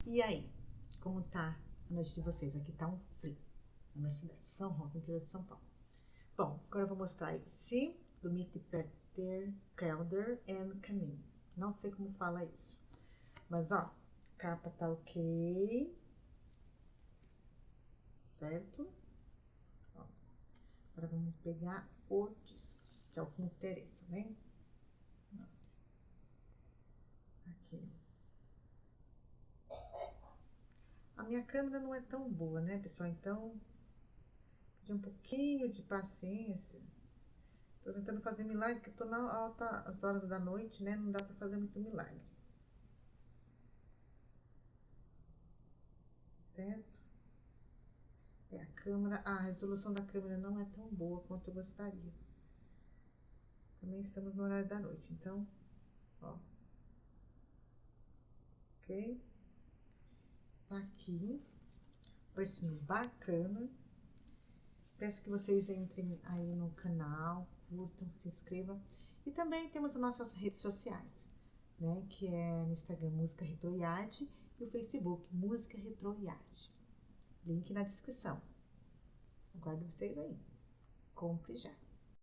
E aí, como tá a noite de vocês? Aqui tá um frio na minha cidade, São Roque, interior de São Paulo. Bom, agora eu vou mostrar esse do Mick Peter Kelder and Camille. Não sei como fala isso, mas ó, capa tá ok, certo? Ó, agora vamos pegar o disco, que é o que interessa, né? Aqui. A minha câmera não é tão boa, né, pessoal? Então, pedir um pouquinho de paciência. Tô tentando fazer milagre, porque tô na altas horas da noite, né? Não dá pra fazer muito milagre. Certo? É, a resolução da câmera não é tão boa quanto eu gostaria. Também estamos no horário da noite, então, ó. Ok? Tá aqui. Precinho bacana. Peço que vocês entrem aí no canal, curtam, se inscrevam. E também temos as nossas redes sociais, né? Que é no Instagram Música Retro e Arte e o Facebook Música Retro e Arte. Link na descrição. Aguardo vocês aí. Compre já.